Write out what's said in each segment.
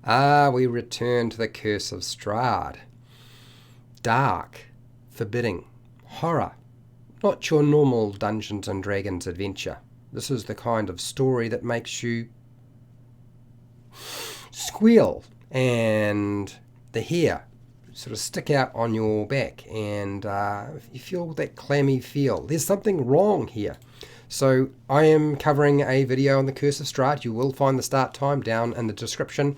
We return to the Curse of Strahd. Dark, forbidding, horror. Not your normal Dungeons and Dragons adventure. This is the kind of story that makes you squeal and the hair sort of stick out on your back and you feel that clammy feel. There's something wrong here. So I am covering a video on the Curse of Strahd. You will find the start time down in the description.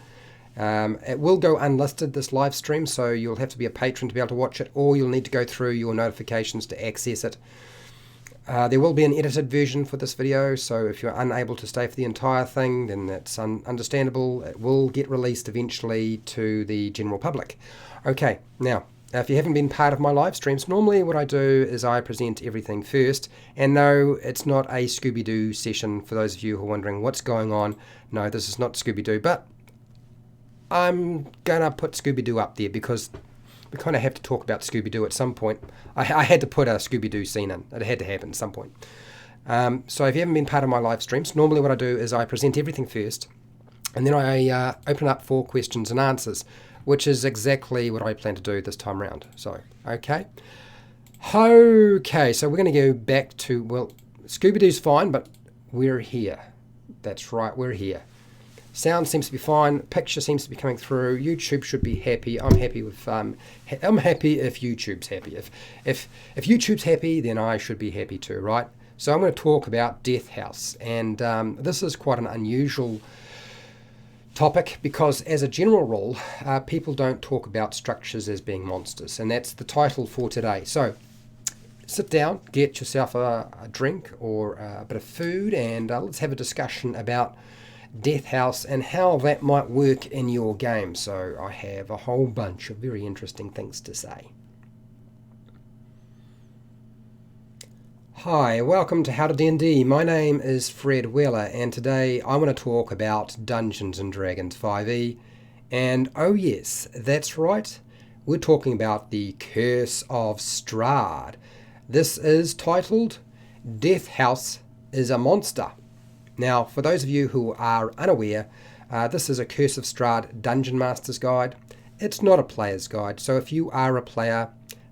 It will go unlisted, this live stream, so you'll have to be a patron to be able to watch it, or you'll need to go through your notifications to access it. There will be an edited version for this video, so if you're unable to stay for the entire thing, then that's understandable. It will get released eventually to the general public. Okay, now, if you haven't been part of my live streams, normally what I do is I present everything first, and no, it's not a Scooby-Doo session for those of you who are wondering what's going on. No, this is not Scooby-Doo, but I'm going to put Scooby-Doo up there because we kind of have to talk about Scooby-Doo at some point. I had to put a Scooby-Doo scene in. It had to happen at some point. So if you haven't been part of my live streams, normally what I do is I present everything first, and then I open up for questions and answers, which is exactly what I plan to do this time around. So, okay. Okay, so we're going to go back to, well, Scooby-Doo's fine, but we're here. That's right, we're here. Sound seems to be fine. Picture seems to be coming through. YouTube should be happy. I'm happy with. I'm happy if YouTube's happy. If YouTube's happy, then I should be happy too, right? So I'm going to talk about Death House, and this is quite an unusual topic because, as a general rule, people don't talk about structures as being monsters, and that's the title for today. So sit down, get yourself a drink or a bit of food, and let's have a discussion about Death House and how that might work in your game. So I have a whole bunch of very interesting things to say. Hi, welcome to HowtoDandD. My name is Fred Wheeler, and today I want to talk about Dungeons and Dragons 5e. And oh yes, that's right, we're talking about the Curse of Strahd. This is titled Death House is a Monster. Now, for those of you who are unaware, this is a Curse of Strahd Dungeon Master's Guide. It's not a player's guide, so if you are a player,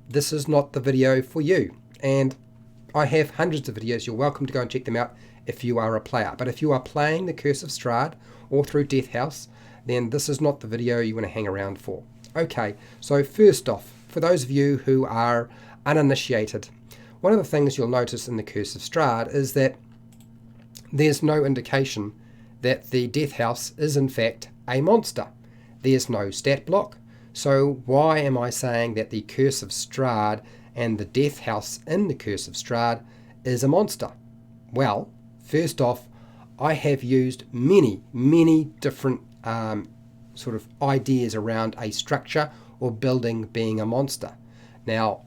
this is not the video for you. And I have hundreds of videos. You're welcome to go and check them out if you are a player. But if you are playing the Curse of Strahd or through Death House, then this is not the video you want to hang around for. Okay, so first off, for those of you who are uninitiated, one of the things you'll notice in the Curse of Strahd is that there's no indication that the Death House is in fact a monster. There's no stat block. So why am I saying that the Curse of Strahd and the Death House in the Curse of Strahd is a monster? Well, first off, I have used many different sort of ideas around a structure or building being a monster. Now,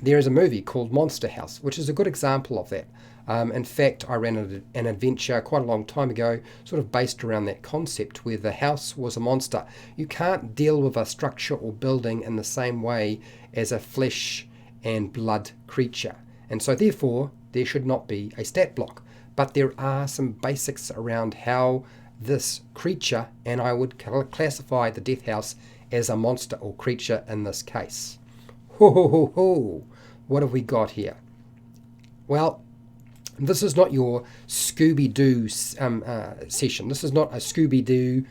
there is a movie called Monster House, which is a good example of that. In fact, I ran an adventure quite a long time ago, sort of based around that concept, where the house was a monster. You can't deal with a structure or building in the same way as a flesh and blood creature. And so therefore, there should not be a stat block. But there are some basics around how this creature, and I would classify the Death House as a monster or creature in this case. What have we got here? Well, this is not your Scooby-Doo session. This is not a Scooby-Doo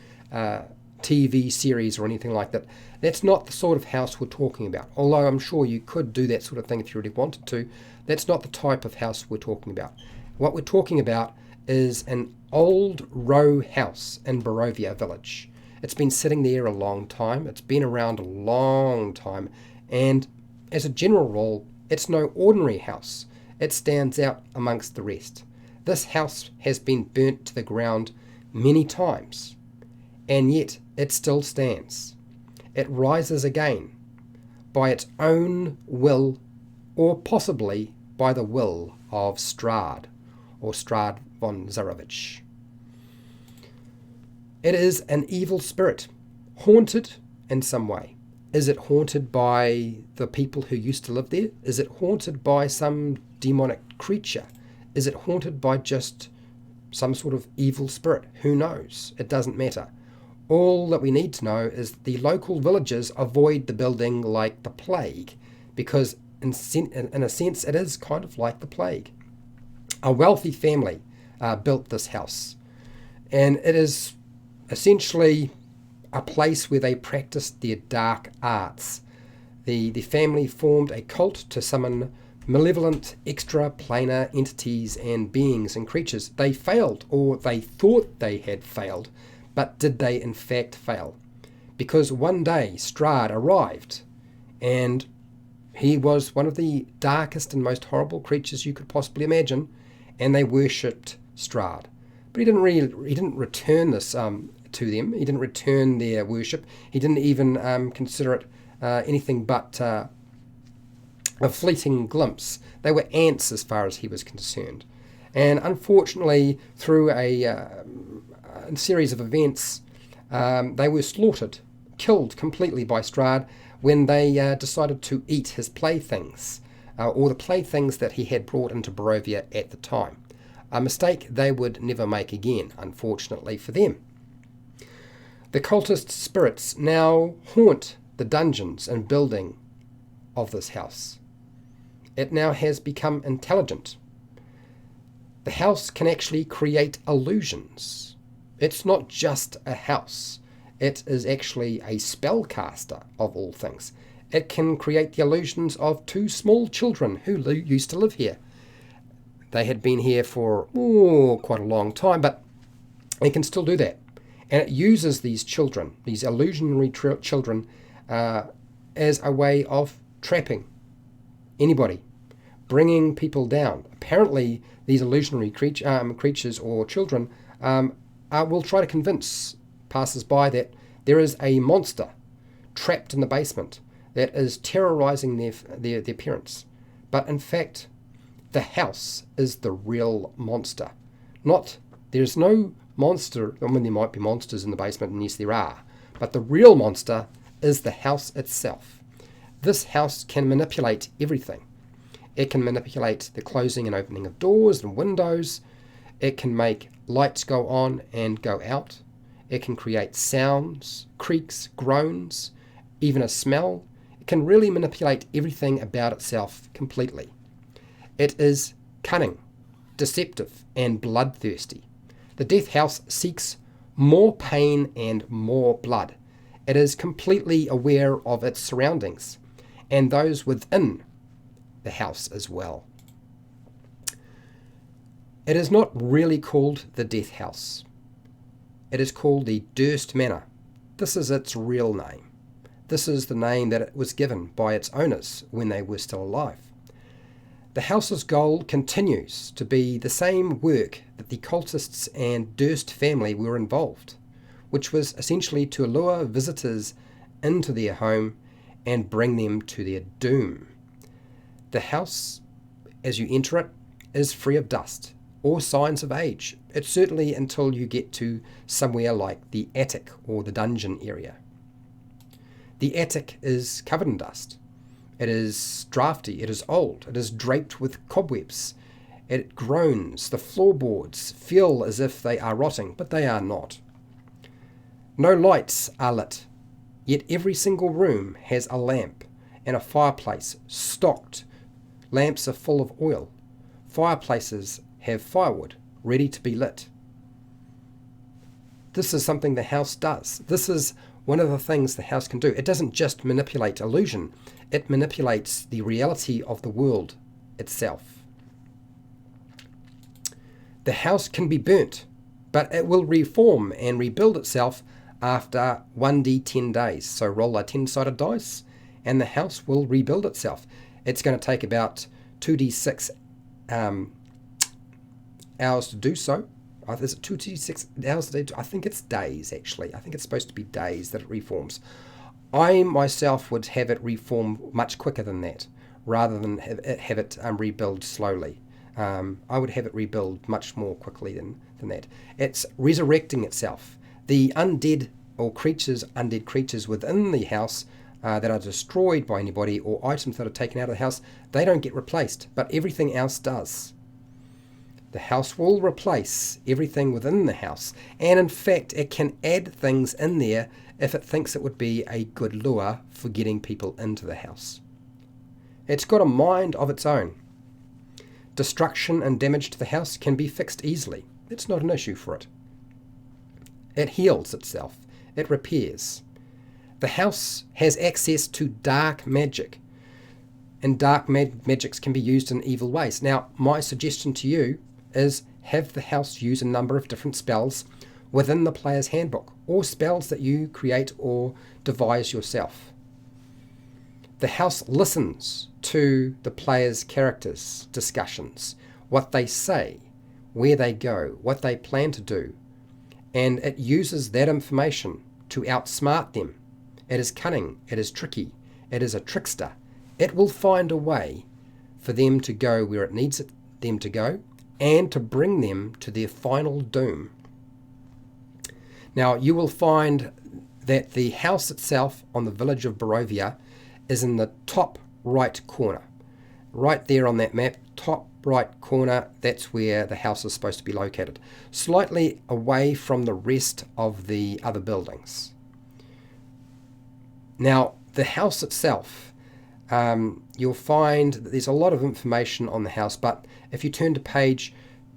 TV series or anything like that. That's not the sort of house we're talking about. Although I'm sure you could do that sort of thing if you really wanted to. That's not the type of house we're talking about. What we're talking about is an old row house in Barovia village. It's been sitting there a long time. It's been around a long time. And as a general rule, it's no ordinary house. It stands out amongst the rest. This house has been burnt to the ground many times, and yet it still stands. It rises again by its own will, or possibly by the will of Strahd, or Strahd von Zarovich. It is an evil spirit, haunted in some way. Is it haunted by the people who used to live there? Is it haunted by some demonic creature? Is it haunted by just some sort of evil spirit? Who knows? It doesn't matter. All that we need to know is that the local villagers avoid the building like the plague, because in a sense it is kind of like the plague. A wealthy family built this house, and it is essentially a place where they practiced their dark arts. The family formed a cult to summon malevolent extraplanar entities and beings and creatures. They failed, or they thought they had failed, but did they in fact fail? Because one day Strahd arrived, and he was one of the darkest and most horrible creatures you could possibly imagine, and they worshipped Strahd. But he didn't return this to them. He didn't return their worship. He didn't even consider it anything but a fleeting glimpse. They were ants as far as he was concerned. And unfortunately, through a series of events, they were slaughtered, killed completely by Strahd when they decided to eat his playthings, or the playthings that he had brought into Barovia at the time. A mistake they would never make again, unfortunately for them. The cultist spirits now haunt the dungeons and building of this house. It now has become intelligent. The house can actually create illusions. It's not just a house. It is actually a spellcaster of all things. It can create the illusions of two small children who used to live here. They had been here for quite a long time, but it can still do that. And it uses these children, these illusionary children, as a way of trapping anybody, bringing people down. Apparently, these illusionary creatures or children will try to convince passers-by that there is a monster trapped in the basement that is terrorizing their parents. But in fact, the house is the real monster. There's no monster. I mean, there might be monsters in the basement, and yes, there are. But the real monster is the house itself. This house can manipulate everything. It can manipulate the closing and opening of doors and windows. It can make lights go on and go out. It can create sounds, creaks, groans, even a smell. It can really manipulate everything about itself completely. It is cunning, deceptive, and bloodthirsty. The Death House seeks more pain and more blood. It is completely aware of its surroundings and those within the house as well. It is not really called the Death House. It is called the Durst Manor. This is its real name. This is the name that it was given by its owners when they were still alive. The house's goal continues to be the same work that the cultists and Durst family were involved, which was essentially to lure visitors into their home and bring them to their doom. The house, as you enter it, is free of dust or signs of age. It's certainly until you get to somewhere like the attic or the dungeon area. The attic is covered in dust. It is drafty, it is old, it is draped with cobwebs. It groans, the floorboards feel as if they are rotting, but they are not. No lights are lit, yet every single room has a lamp and a fireplace stocked. Lamps are full of oil. Fireplaces have firewood ready to be lit. This is something the house does. This is one of the things the house can do. It doesn't just manipulate illusion, it manipulates the reality of the world itself. The house can be burnt, but it will reform and rebuild itself after 1d10 days. So roll a 10-sided dice, and the house will rebuild itself. It's going to take about 2d6 hours to do so. Is it 2d6 hours a day? I think it's days, actually. I think it's supposed to be days that it reforms. I myself would have it reform much quicker than that, rather than have it rebuild slowly. I would have it rebuild much more quickly than that. It's resurrecting itself. The undead creatures within the house that are destroyed by anybody, or items that are taken out of the house, they don't get replaced, but everything else does. The house will replace everything within the house, and in fact it can add things in there if it thinks it would be a good lure for getting people into the house. It's got a mind of its own. Destruction and damage to the house can be fixed easily. It's not an issue for it. It heals itself. It repairs. The house has access to dark magic, and dark magics can be used in evil ways. Now, my suggestion to you is have the house use a number of different spells within the player's handbook, or spells that you create or devise yourself. The house listens to the player's characters' discussions, what they say, where they go, what they plan to do, and it uses that information to outsmart them. It is cunning, it is tricky, it is a trickster. It will find a way for them to go where it needs them to go, and to bring them to their final doom. Now, you will find that the house itself on the village of Barovia is in the top right corner. Right there on that map, top right corner, that's where the house is supposed to be located. Slightly away from the rest of the other buildings. Now, the house itself, you'll find that there's a lot of information on the house, but if you turn to page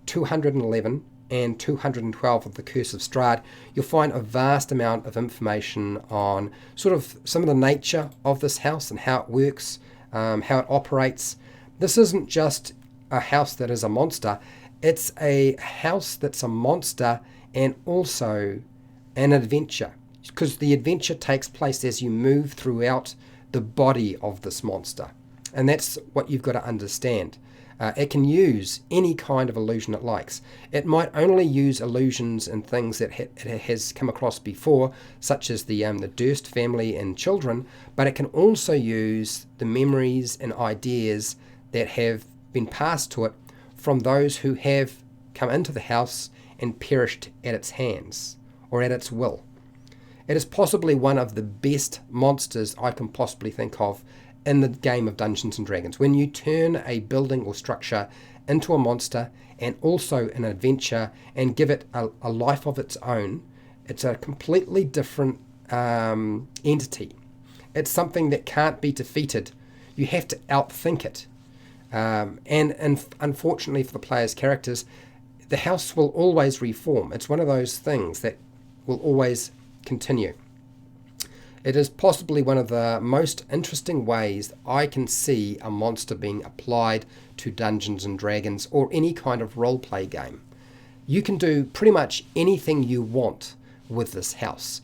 211 and 212 of the Curse of Strahd, you'll find a vast amount of information on sort of some of the nature of this house and how it works, how it operates. This isn't just a house that is a monster, it's a house that's a monster and also an adventure, because the adventure takes place as you move throughout the body of this monster, and that's what you've got to understand. It can use any kind of illusion it likes. It might only use illusions and things that it has come across before, such as the Durst family and children, but it can also use the memories and ideas that have been passed to it from those who have come into the house and perished at its hands or at its will. It is possibly one of the best monsters I can possibly think of in the game of Dungeons & Dragons. When you turn a building or structure into a monster and also an adventure and give it a life of its own, it's a completely different entity. It's something that can't be defeated. You have to outthink it. And unfortunately for the player's characters, the house will always reform. It's one of those things that will always continue. It is possibly one of the most interesting ways I can see a monster being applied to Dungeons and Dragons or any kind of role-play game. You can do pretty much anything you want with this house.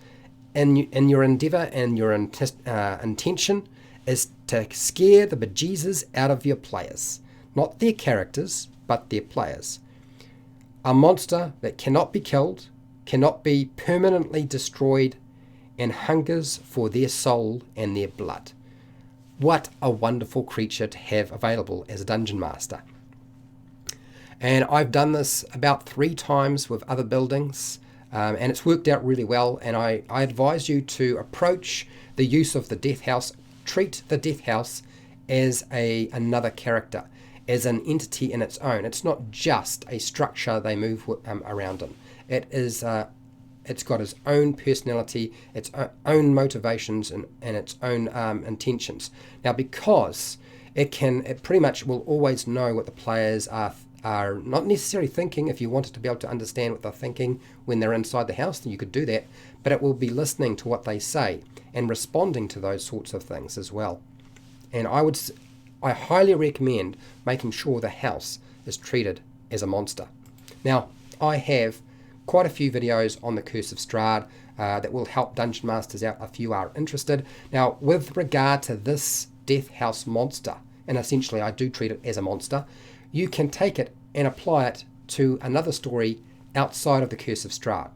And your endeavour and your intention is to scare the bejesus out of your players. Not their characters, but their players. A monster that cannot be killed, cannot be permanently destroyed, and hungers for their soul and their blood. What a wonderful creature to have available as a dungeon master. And I've done this about 3 times with other buildings, and it's worked out really well, and I advise you to approach the use of the Death House, treat the Death House as another character, as an entity in its own. It's not just a structure they move around in. It's got its own personality, its own motivations, and its own intentions. Now, because it pretty much will always know what the players are not necessarily thinking. If you wanted to be able to understand what they're thinking when they're inside the house, then you could do that. But it will be listening to what they say and responding to those sorts of things as well. And I highly recommend making sure the house is treated as a monster. Now, I have quite a few videos on the Curse of Strahd that will help Dungeon Masters out if you are interested. Now, with regard to this Death House monster, and essentially I do treat it as a monster, you can take it and apply it to another story outside of the Curse of Strahd.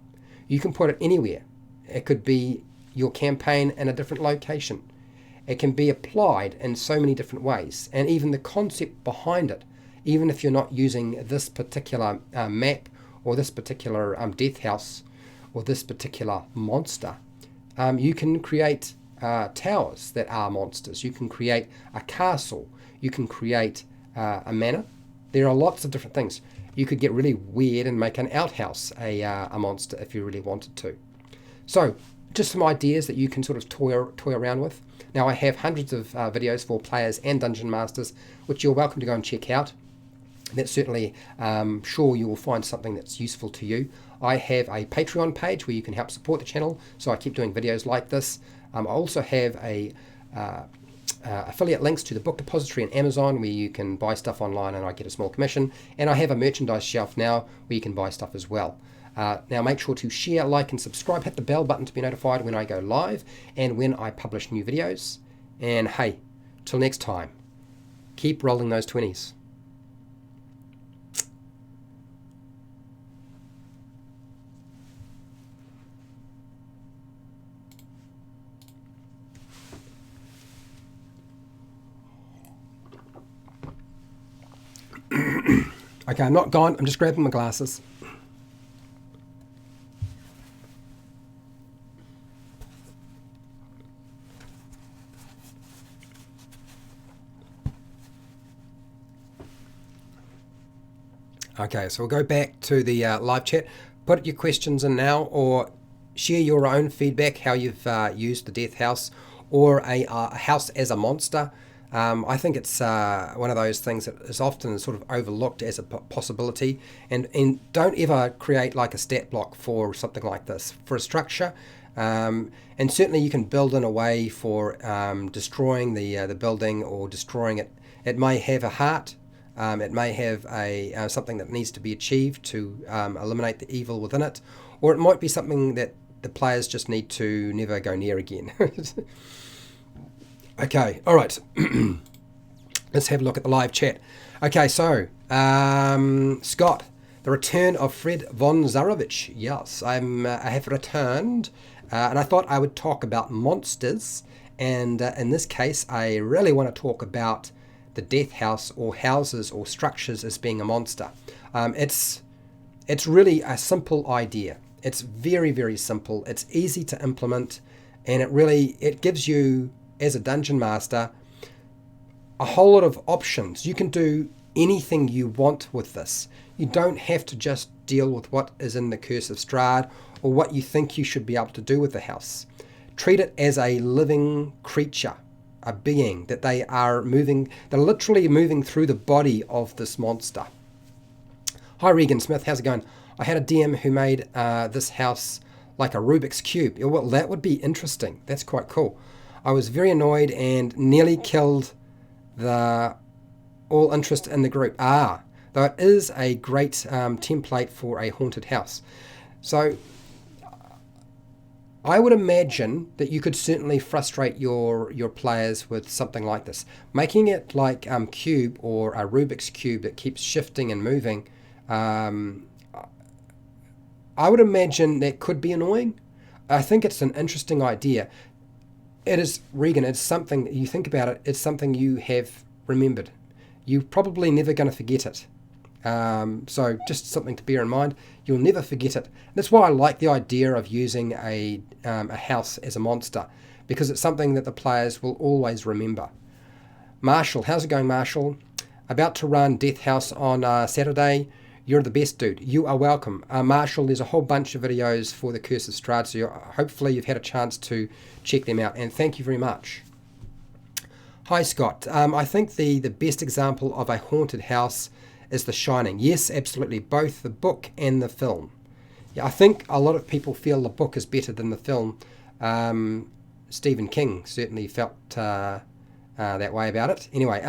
You can put it anywhere. It could be your campaign in a different location. It can be applied in so many different ways, and even the concept behind it, even if you're not using this particular map or this particular Death House or this particular monster, you can create towers that are monsters. You can create a castle. You can create a manor. There are lots of different things. you could get really weird and make an outhouse a monster if you really wanted to. So just some ideas that you can sort of toy around with. Now I have hundreds of videos for players and dungeon masters, which you're welcome to go and check out. That's certainly sure you will find something that's useful to you. I have a Patreon page where you can help support the channel, so I keep doing videos like this. I also have a affiliate links to the book depository and Amazon where you can buy stuff online and I get a small commission. And I have a merchandise shelf now where you can buy stuff as well. Now make sure to share, like and subscribe. Hit the bell button to be notified when I go live and when I publish new videos. And hey, till next time, keep rolling those 20s. Okay, I'm not gone. I'm just grabbing my glasses. Okay, so we'll go back to the live chat. Put your questions in now or share your own feedback, how you've used the Death House or a house as a monster. I think it's one of those things that is often sort of overlooked as a possibility, and don't ever create like a stat block for something like this, for a structure. And certainly you can build in a way for destroying the building or destroying it. It may have a heart, it may have a something that needs to be achieved to eliminate the evil within it, or it might be something that the players just need to never go near again. Okay, all right. Let's have a look at the live chat. Okay, so Scott, the return of Fred von Zarovich. Yes, I have returned, and I thought I would talk about monsters. And in this case, I really want to talk about the Death House or houses or structures as being a monster. It's really a simple idea. It's very, very simple. It's easy to implement, and it gives you, as a dungeon master, a whole lot of options. You can do anything you want with this. You don't have to just deal with what is in the Curse of Strahd or what you think you should be able to do with the house. Treat it as a living creature, a being that they're literally moving through the body of this monster. Hi Regan Smith, how's it going? I had a DM who made this house like a Rubik's Cube. Well, that would be interesting. That's quite cool. I was very annoyed and nearly killed all interest in the group. Though it is a great template for a haunted house. So I would imagine that you could certainly frustrate your players with something like this. Making it like cube or a Rubik's Cube that keeps shifting and moving, I would imagine that could be annoying. I think it's an interesting idea. It is, Regan, it's something, you think about it, it's something you have remembered. You're probably never going to forget it. So just something to bear in mind. You'll never forget it. That's why I like the idea of using a house as a monster, because it's something that the players will always remember. Marshall, how's it going, Marshall? About to run Death House on Saturday. You're the best, dude. You are welcome. Marshall, there's a whole bunch of videos for the Curse of Strahd, so hopefully you've had a chance to check them out, and thank you very much. Hi, Scott. I think the best example of a haunted house is The Shining. Yes, absolutely, both the book and the film. Yeah, I think a lot of people feel the book is better than the film. Stephen King certainly felt that way about it. Anyway,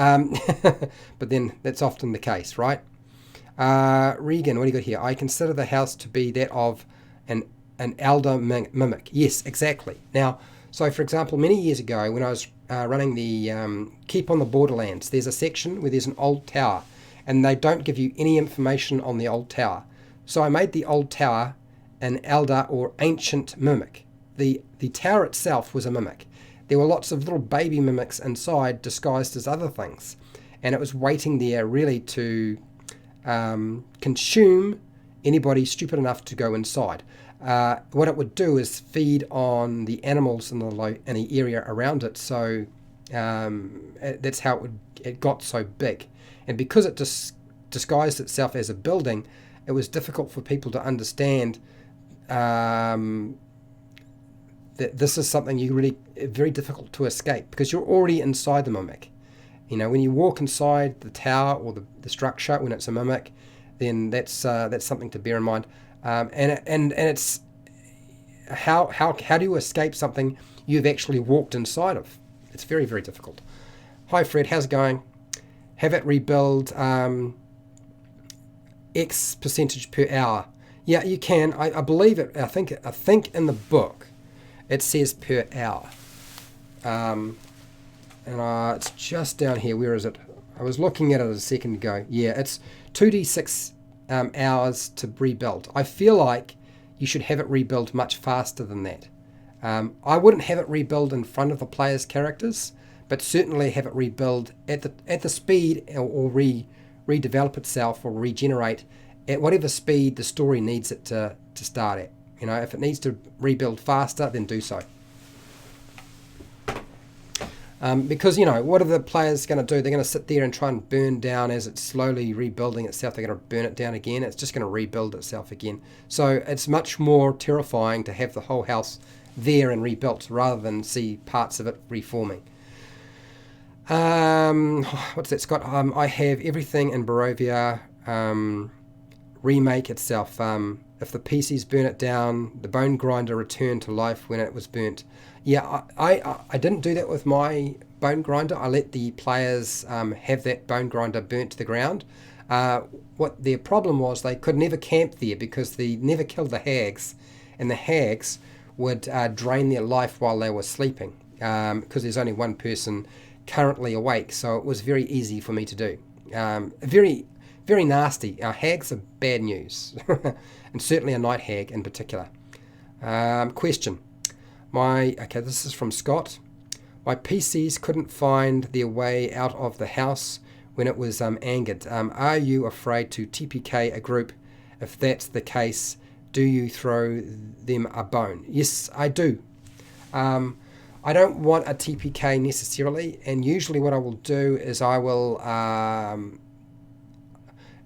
but then that's often the case, right? Regan, what do you got here? I consider the house to be that of an elder mimic. Yes, exactly. Now, so for example, many years ago when I was running the Keep on the Borderlands, there's a section where there's an old tower, and they don't give you any information on the old tower. So I made the old tower an elder or ancient mimic. The tower itself was a mimic. There were lots of little baby mimics inside disguised as other things, and it was waiting there really to consume anybody stupid enough to go inside. What it would do is feed on the animals in the area around it, so that's how it got so big. And because it disguised itself as a building, it was difficult for people to understand that this is something very difficult to escape, because you're already inside the mimic. When you walk inside the tower or the structure when it's a mimic, then that's something to bear in mind. And it's how do you escape something you've actually walked inside of? It's very, very difficult. Hi Fred, how's it going? Have it rebuild X percentage per hour. Yeah, you can. I believe it. I think in the book it says per hour. And it's just down here. Where is it? I was looking at it a second ago. Yeah, it's 2d6 hours to rebuild. I feel like you should have it rebuild much faster than that. I wouldn't have it rebuild in front of the player's characters, but certainly have it rebuild at the speed or redevelop itself or regenerate at whatever speed the story needs it to start at. If it needs to rebuild faster, then do so. Because, what are the players going to do? They're going to sit there and try and burn down as it's slowly rebuilding itself. They're going to burn it down again. It's just going to rebuild itself again. So it's much more terrifying to have the whole house there and rebuilt rather than see parts of it reforming. What's that, Scott? I have everything in Barovia remake itself. If the PCs burn it down, the bone grinder returned to life when it was burnt. Yeah, I didn't do that with my bone grinder. I let the players have that bone grinder burnt to the ground. What their problem was, they could never camp there because they never killed the hags, and the hags would drain their life while they were sleeping, because there's only one person currently awake, so it was very easy for me to do. Very, very nasty. Hags are bad news, and certainly a night hag in particular. Question. This is from Scott. My PCs couldn't find their way out of the house when it was angered. Are you afraid to TPK a group? If that's the case, do you throw them a bone? Yes, I do. I don't want a TPK necessarily, and usually what I will do is I will,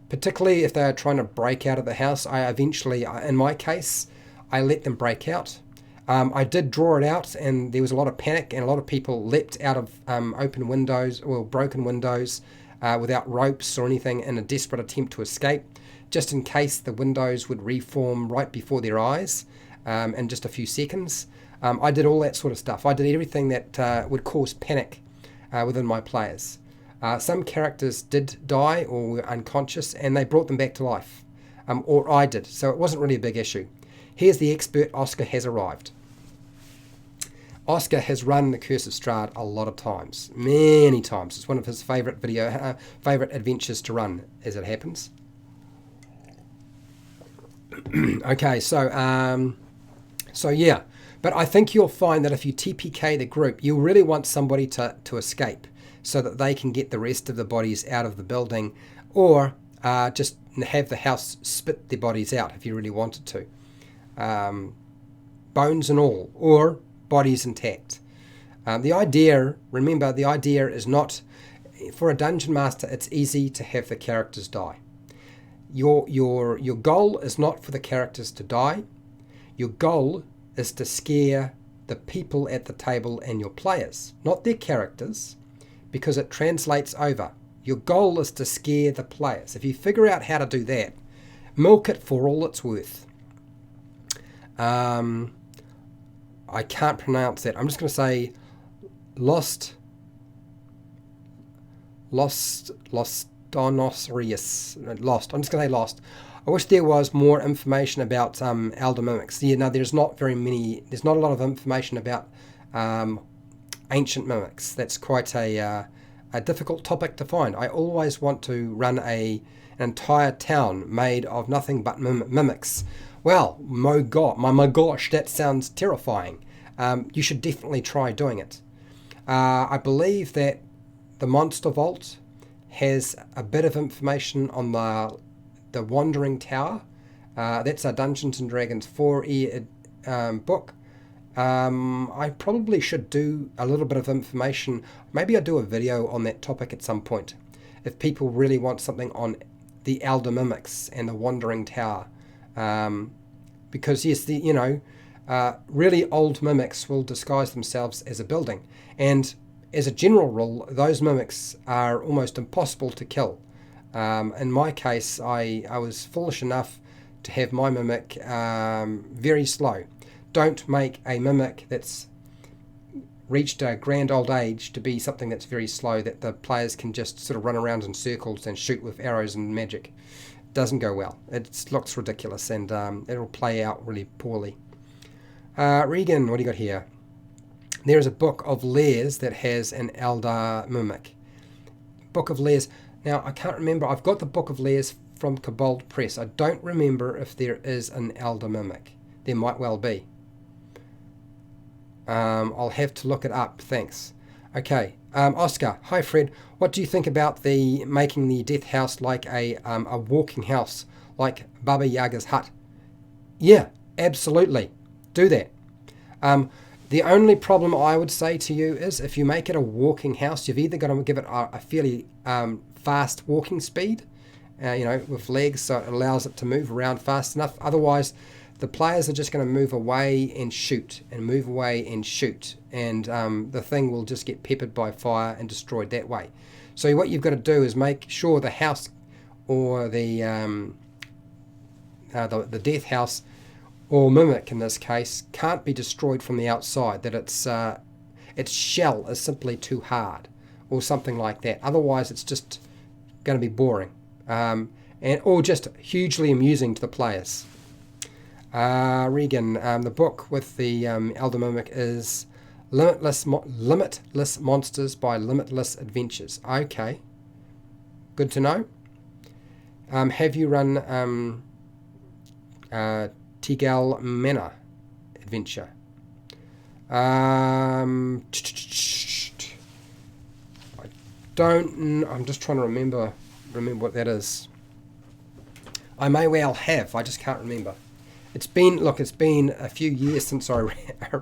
particularly if they're trying to break out of the house, I eventually, in my case, I let them break out. I did draw it out, and there was a lot of panic, and a lot of people leapt out of open windows or broken windows without ropes or anything in a desperate attempt to escape, just in case the windows would reform right before their eyes in just a few seconds. I did all that sort of stuff. I did everything that would cause panic within my players. Some characters did die or were unconscious, and they brought them back to life, or I did, so it wasn't really a big issue. Here's the expert. Oscar has arrived. Oscar has run the Curse of Strahd a lot of times, many times. It's one of his favourite adventures to run, as it happens. Okay, so yeah, but I think you'll find that if you TPK the group, you really want somebody to escape so that they can get the rest of the bodies out of the building, or just have the house spit their bodies out if you really wanted to. Bones and all, or bodies intact. The idea is not, for a dungeon master, it's easy to have the characters die. Your goal is not for the characters to die. Your goal is to scare the people at the table and your players, not their characters, because it translates over. Your goal is to scare the players. If you figure out how to do that, milk it for all it's worth. I can't pronounce that. I'm just going to say Lost Donosrius. Lost. I'm just going to say Lost. I wish there was more information about elder mimics. Yeah, no, there's not a lot of information about ancient mimics. That's quite a difficult topic to find. I always want to run an entire town made of nothing but mimics. Well, my gosh, that sounds terrifying. You should definitely try doing it. I believe that the Monster Vault has a bit of information on the Wandering Tower. That's a Dungeons and Dragons 4E book. I probably should do a little bit of information. Maybe I'll do a video on that topic at some point. If people really want something on the Elder Mimics and the Wandering Tower. Because yes, really old mimics will disguise themselves as a building, and as a general rule, those mimics are almost impossible to kill. In my case, I was foolish enough to have my mimic very slow. Don't make a mimic that's reached a grand old age to be something that's very slow, that the players can just sort of run around in circles and shoot with arrows and magic. It doesn't go well. It looks ridiculous, and it'll play out really poorly. Regan, what do you got here? There is a Book of Lairs that has an Elder Mimic. Book of Lairs. Now, I can't remember. I've got the Book of Lairs from Kobold Press. I don't remember if there is an Elder Mimic. There might well be. I'll have to look it up. Thanks. Okay. Oscar. Hi, Fred. What do you think about making the Death House like a walking house, like Baba Yaga's hut? Yeah, absolutely. Do that. The only problem I would say to you is if you make it a walking house, you've either got to give it a fairly fast walking speed, with legs, so it allows it to move around fast enough. Otherwise, the players are just going to move away and shoot, and move away and shoot, and the thing will just get peppered by fire and destroyed that way. So what you've got to do is make sure the house, or the death house, or mimic in this case, can't be destroyed from the outside, that its shell is simply too hard, or something like that. Otherwise, it's just going to be boring, or just hugely amusing to the players. Regan, the book with the Elder Mimic is Limitless Monsters by Limitless Adventures. Okay, good to know. Have you run Tegal Manor adventure? I don't. I'm just trying to remember what that is. I may well have. I just can't remember. It's been a few years since I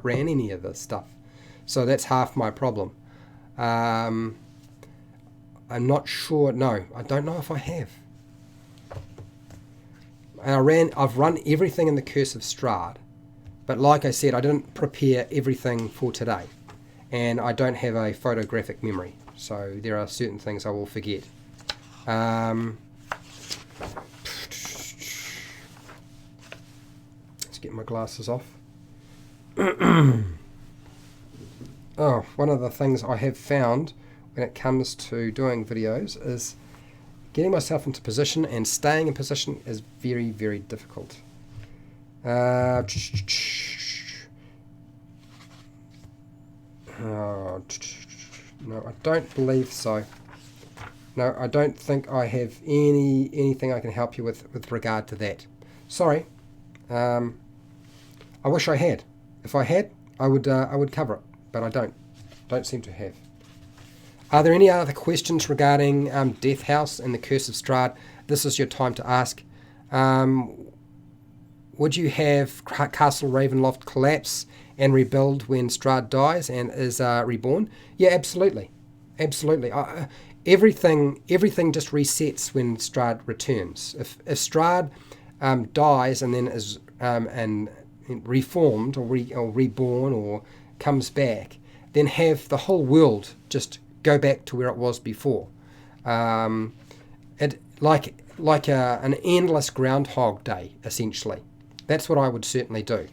ran any of this stuff, so that's half my problem. I'm not sure. No, I don't know if I have. I've run everything in the Curse of Strahd, but like I said, I didn't prepare everything for today, and I don't have a photographic memory, so there are certain things I will forget. Let's get my glasses off. Oh, one of the things I have found when it comes to doing videos is getting myself into position, and staying in position is very, very difficult. No, I don't believe so. No, I don't think I have anything I can help you with regard to that. Sorry. I wish I had. If I had, I would cover it, but I don't. Don't seem to have. Are there any other questions regarding Death House and the Curse of Strahd? This is your time to ask. Would you have Castle Ravenloft collapse and rebuild when Strahd dies and is reborn? Yeah, absolutely. Absolutely. Everything just resets when Strahd returns. If Strahd dies and then is and reformed or reborn or comes back, then have the whole world just go back to where it was before. It like an endless Groundhog Day, essentially. That's what I would certainly do.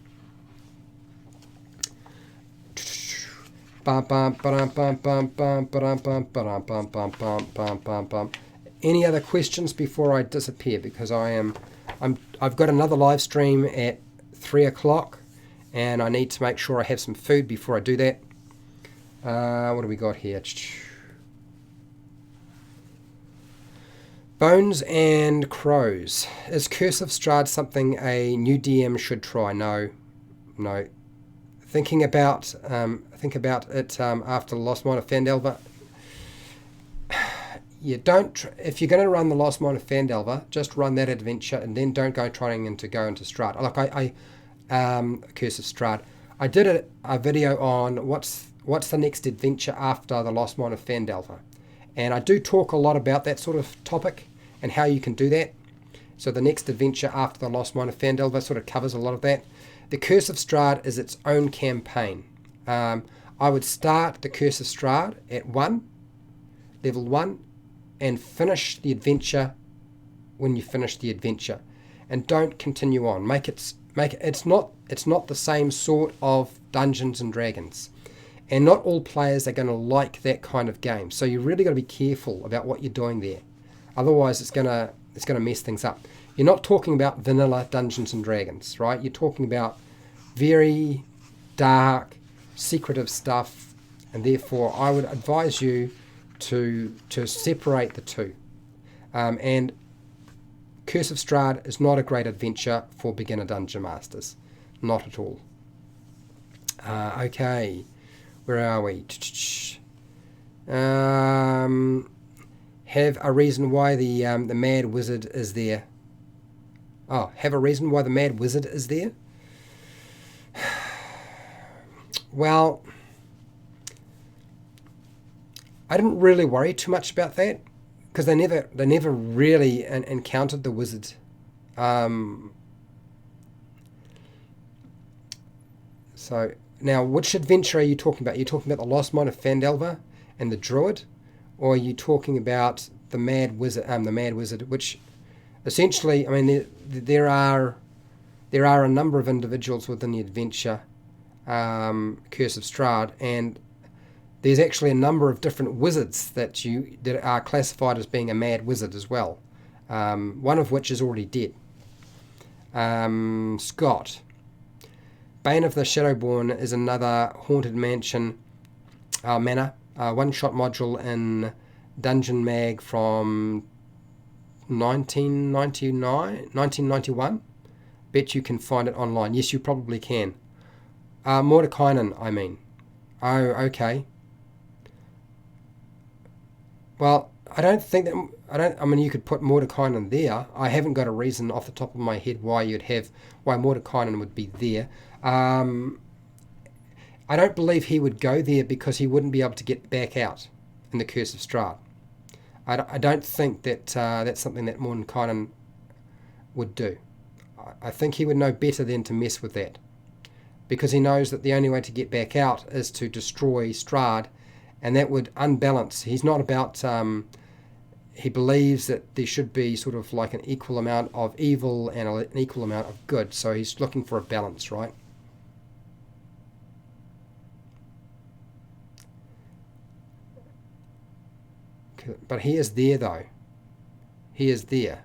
Any other questions before I disappear? Because I've got another live stream at 3 o'clock, and I need to make sure I have some food before I do that. What do we got here? Bones and Crows. Is Curse of Strahd something a new DM should try? No. Think about it after the Lost Mine of Phandelver. You don't. If you're going to run the Lost Mine of Phandelver, just run that adventure, and then don't go trying to go into Strahd. Like I Curse of Strahd. I did a video on what's the next adventure after the Lost Mine of Phandelver, and I do talk a lot about that sort of topic, and how you can do that. So the next adventure after the Lost Mine of Phandelver sort of covers a lot of that. The Curse of Strahd is its own campaign. I would start the Curse of Strahd at level 1, and finish the adventure when you finish the adventure, and don't continue on. It's not the same sort of Dungeons and Dragons, and not all players are going to like that kind of game. So you really got to be careful about what you're doing there. Otherwise, it's going to mess things up. You're not talking about vanilla Dungeons and Dragons, right? You're talking about very dark, secretive stuff, and therefore I would advise you to separate the two. And Curse of Strahd is not a great adventure for beginner dungeon masters, not at all. Okay, where are we? Have a reason why the Mad Wizard is there. Oh, have a reason why the Mad Wizard is there? Well, I didn't really worry too much about that, because they never really encountered the wizard. So now, which adventure are you talking about? Are you talking about the Lost Mine of Phandelver and the Druid, or are you talking about the Mad Wizard? The Mad Wizard, which essentially, I mean, there are a number of individuals within the adventure Curse of Strahd, and there's actually a number of different wizards that are classified as being a mad wizard as well. One of which is already dead. Scott. Bane of the Shadowborn is another haunted manor, one-shot module in Dungeon Mag from 1991. Bet you can find it online. Yes, you probably can. Mordekainen, I mean. Oh, okay. Well, I mean, you could put Mordekainen there. I haven't got a reason off the top of my head why Mordekainen would be there. I don't believe he would go there because he wouldn't be able to get back out in the Curse of Strahd. I don't think that that's something that Mordekainen would do. I think he would know better than to mess with that, because he knows that the only way to get back out is to destroy Strahd, and that would unbalance. He's not about... he believes that there should be sort of like an equal amount of evil and an equal amount of good, so he's looking for a balance, right? But he is there, though. He is there.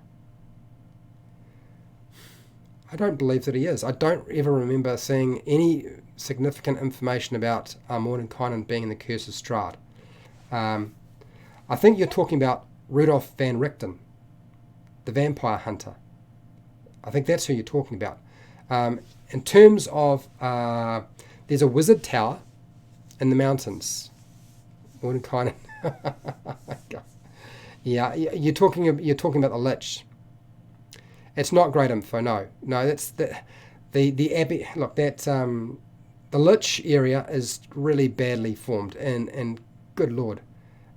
I don't believe that he is. I don't ever remember seeing any significant information about Mordekainen being in the Curse of Strahd. I think you're talking about Rudolf van Richten, the vampire hunter. I think that's who you're talking about. In terms of, there's a wizard tower in the mountains. Mordekainen. Yeah, you're talking about the Lich. It's not great info. No, that's the abbey. Look, that the Lich area is really badly formed, and good lord,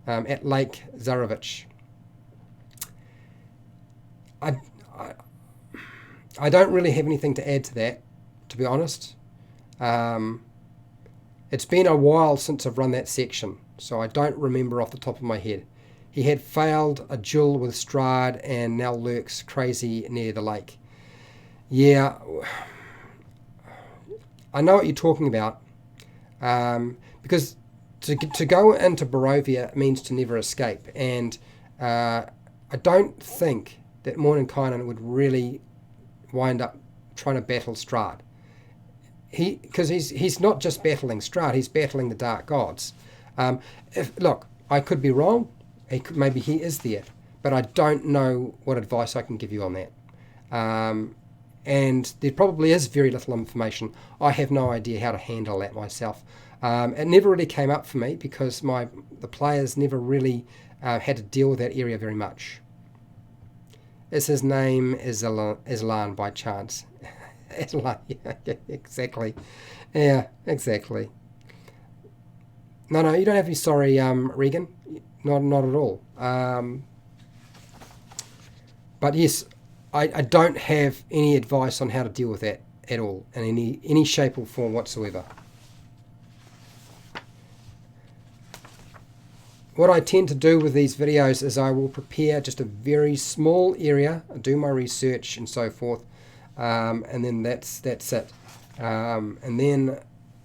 at Lake Zarovich. I don't really have anything to add to that, to be honest. It's been a while since I've run that section, so I don't remember off the top of my head. He had failed a duel with Strahd and now lurks crazy near the lake. Yeah, I know what you're talking about, because to go into Barovia means to never escape, and I don't think that Mordekainen would really wind up trying to battle Strahd. Because he's not just battling Strahd, he's battling the Dark Gods. Look, I could be wrong. Maybe he is there, but I don't know what advice I can give you on that. And there probably is very little information. I have no idea how to handle that myself. It never really came up for me because the players never really had to deal with that area very much. Is his name Islan by chance? Islan, yeah, exactly. Yeah, exactly. No, you don't have to be sorry, Regan. Not at all. But yes, I don't have any advice on how to deal with that at all in any shape or form whatsoever. What I tend to do with these videos is I will prepare just a very small area, do my research and so forth, and then that's it. And then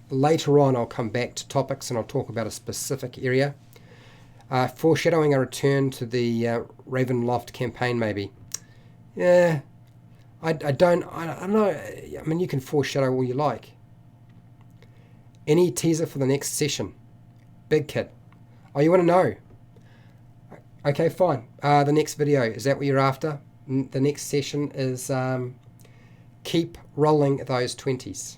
later on I'll come back to topics and I'll talk about a specific area. Foreshadowing a return to the Ravenloft campaign maybe. Yeah, I don't know. I mean, you can foreshadow all you like. Any teaser for the next session? Big kit. Oh, you want to know? Okay, fine. The next video, is that what you're after? The next session is keep rolling those 20s.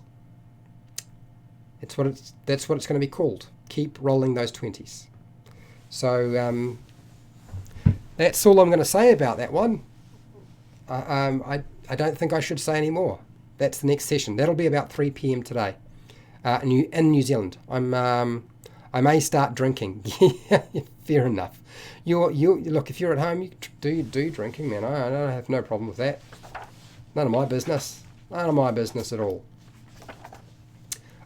That's what it's going to be called. Keep rolling those 20s. So that's all I'm going to say about that one. I don't think I should say any more. That's the next session. That'll be about 3 p.m. today in New Zealand. I may start drinking. Fair enough. You look, if you're at home, you do drinking, man. I have no problem with that. None of my business. None of my business at all.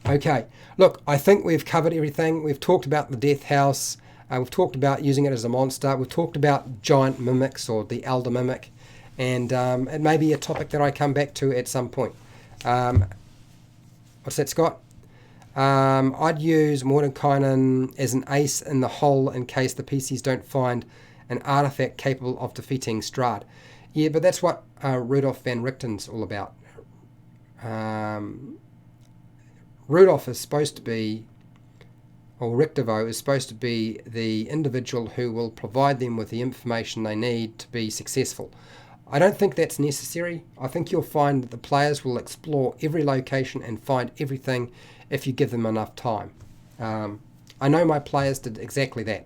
Okay. Look, I think we've covered everything. We've talked about the Death House. We've talked about using it as a monster. We've talked about giant mimics or the Elder Mimic. And it may be a topic that I come back to at some point. What's that, Scott? I'd use Mordenkainen as an ace in the hole in case the PCs don't find an artifact capable of defeating Strahd. Yeah, but that's what Rudolf van Richten's all about. Rudolf is supposed to be, or Richtevo is supposed to be the individual who will provide them with the information they need to be successful. I don't think that's necessary. I think you'll find that the players will explore every location and find everything if you give them enough time. I know my players did exactly that.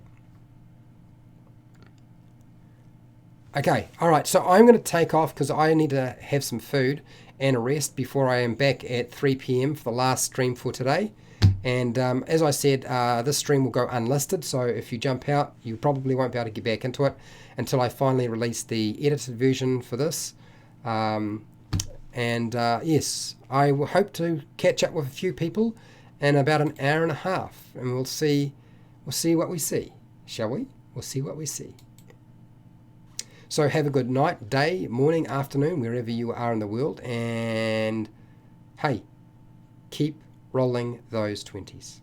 Okay, alright, so I'm going to take off because I need to have some food and a rest before I am back at 3 p.m. for the last stream for today. And as I said, this stream will go unlisted, so if you jump out, you probably won't be able to get back into it until I finally release the edited version for this. Yes, I will hope to catch up with a few people in about an hour and a half, and we'll see what we see, shall we? We'll see what we see. So have a good night, day, morning, afternoon, wherever you are in the world, and hey, keep rolling those 20s.